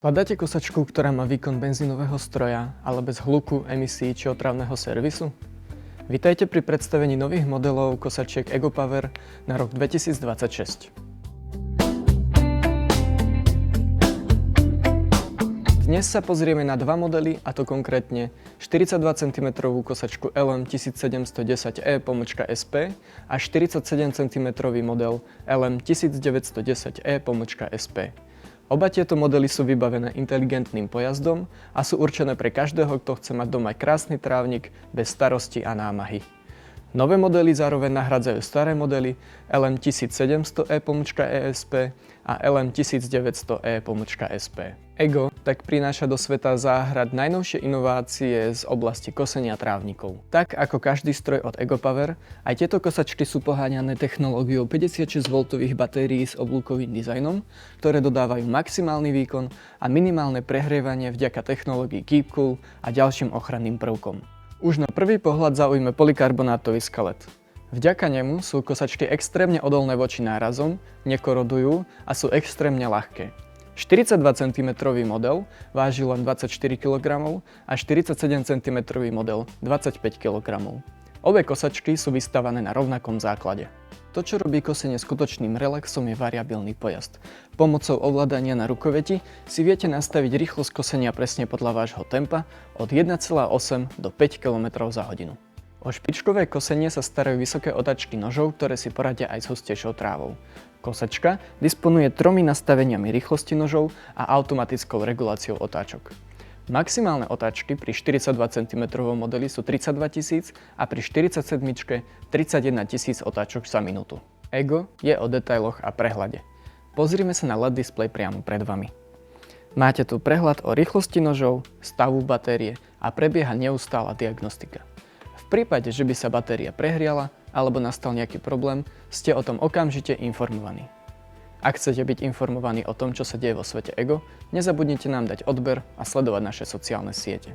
Hľadáte kosačku, ktorá má výkon benzínového stroja, ale bez hluku, emisí či otravného servisu? Vitajte pri predstavení nových modelov kosačiek EGOPOWER na rok 2026. Dnes sa pozrieme na dva modely, a to konkrétne 42 cm kosačku LM1710E-SP a 47 cm model LM1910E-SP. Oba tieto modely sú vybavené inteligentným pojazdom a sú určené pre každého, kto chce mať doma krásny trávnik bez starosti a námahy. Nové modely zároveň nahradzajú staré modely LM1700E-ESP a LM1900E-SP. EGO tak prináša do sveta záhrad najnovšie inovácie z oblasti kosenia trávnikov. Tak ako každý stroj od EGOPOWER, aj tieto kosačky sú poháňané technológiou 56V batérií s oblúkovým dizajnom, ktoré dodávajú maximálny výkon a minimálne prehrievanie vďaka technológii KeepCool a ďalším ochranným prvkom. Už na prvý pohľad zaujme polykarbonátový skelet. Vďaka nemu sú kosačky extrémne odolné voči nárazom, nekorodujú a sú extrémne ľahké. 42 cm model váži len 24 kg a 47 cm model 25 kg. Obe kosačky sú vystavané na rovnakom základe. To, čo robí kosenie skutočným relaxom, je variabilný pojazd. Pomocou ovládania na rukoveti si viete nastaviť rýchlosť kosenia presne podľa vášho tempa od 1,8 do 5 km za hodinu. O špičkové kosenie sa starajú vysoké otáčky nožov, ktoré si poradia aj s hustejšou trávou. Kosačka disponuje 3 nastaveniami rýchlosti nožov a automatickou reguláciou otáčok. Maximálne otáčky pri 42 cm modeli sú 32 000 a pri 47 31 000 otáčok za minútu. EGO je o detailoch a prehľade. Pozrime sa na LED displej priamo pred vami. Máte tu prehľad o rýchlosti nožov, stavu batérie a prebieha neustála diagnostika. V prípade, že by sa batéria prehriala alebo nastal nejaký problém, ste o tom okamžite informovaní. Ak chcete byť informovaní o tom, čo sa deje vo svete EGO, nezabudnite nám dať odber a sledovať naše sociálne siete.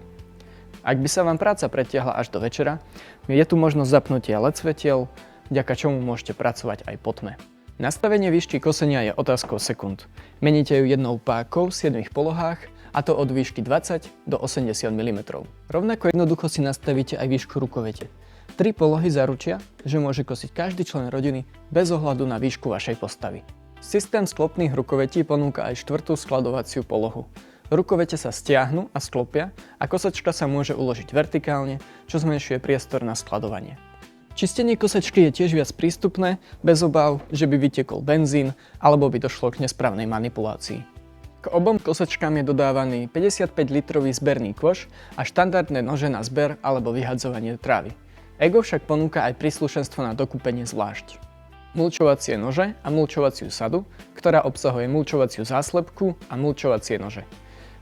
Ak by sa vám práca pretiahla až do večera, je tu možnosť zapnutia LED svetiel, vďaka čomu môžete pracovať aj po tme. Nastavenie výšky kosenia je otázkou sekúnd. Meníte ju jednou pákou v 7 polohách, a to od výšky 20 do 80 mm. Rovnako jednoducho si nastavíte aj výšku rukovete. 3 polohy zaručia, že môže kosiť každý člen rodiny bez ohľadu na výšku vašej postavy. Systém sklopných rukovetí ponúka aj 4. skladovaciu polohu. Rukovete sa stiahnu a sklopia a kosačka sa môže uložiť vertikálne, čo zmenšuje priestor na skladovanie. Čistenie kosačky je tiež viac prístupné, bez obáv, že by vytekol benzín alebo by došlo k nesprávnej manipulácii. K obom kosačkám je dodávaný 55-litrový zberný koš a štandardné nože na zber alebo vyhadzovanie trávy. EGO však ponúka aj príslušenstvo na dokúpenie zvlášť. Mulčovacie nože a mulčovaciu sadu, ktorá obsahuje mulčovaciu záslepku a mulčovacie nože.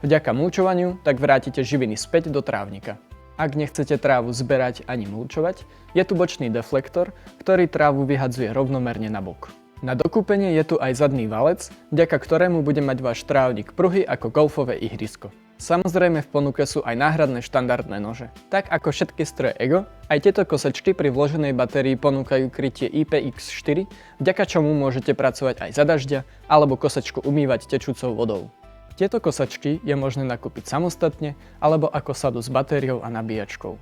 Vďaka mulčovaniu tak vrátite živiny späť do trávnika. Ak nechcete trávu zberať ani mulčovať, je tu bočný deflektor, ktorý trávu vyhadzuje rovnomerne na bok. Na dokúpenie je tu aj zadný valec, vďaka ktorému bude mať váš trávnik pruhy ako golfové ihrisko. Samozrejme v ponuke sú aj náhradné štandardné nože. Tak ako všetky stroje EGO, aj tieto kosačky pri vloženej batérii ponúkajú krytie IPX4, vďaka čomu môžete pracovať aj za dažďa alebo kosačku umývať tečúcou vodou. Tieto kosačky je možné nakúpiť samostatne alebo ako sadu s batériou a nabíjačkou.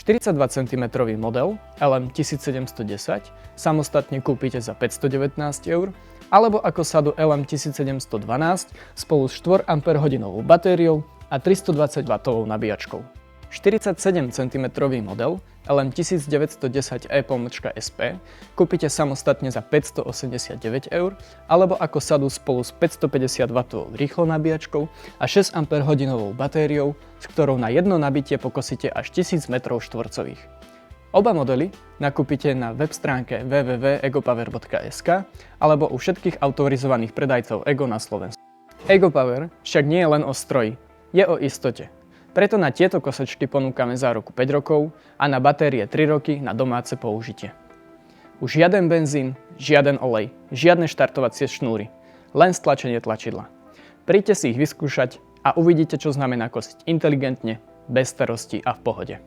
42 cm model LM1710 samostatne kúpite za 519 €, alebo ako sadu LM1712 spolu s 4 Ah batériou a 320W nabíjačkou. 47 cm model LM1910E-SP kúpite samostatne za 589 €, alebo ako sadu spolu s 550W rýchlou nabíjačkou a 6 Ah batériou, s ktorou na jedno nabitie pokosíte až 1000 m2. Oba modely nakúpite na web stránke www.egopower.sk alebo u všetkých autorizovaných predajcov EGO na Slovensku. EGOPOWER však nie je len o stroji, je o istote. Preto na tieto kosačky ponúkame záruku 5 rokov a na batérie 3 roky na domáce použitie. Už žiaden benzín, žiaden olej, žiadne štartovacie šnúry, len stlačenie tlačidla. Príďte si ich vyskúšať a uvidíte, čo znamená kosiť inteligentne, bez starosti a v pohode.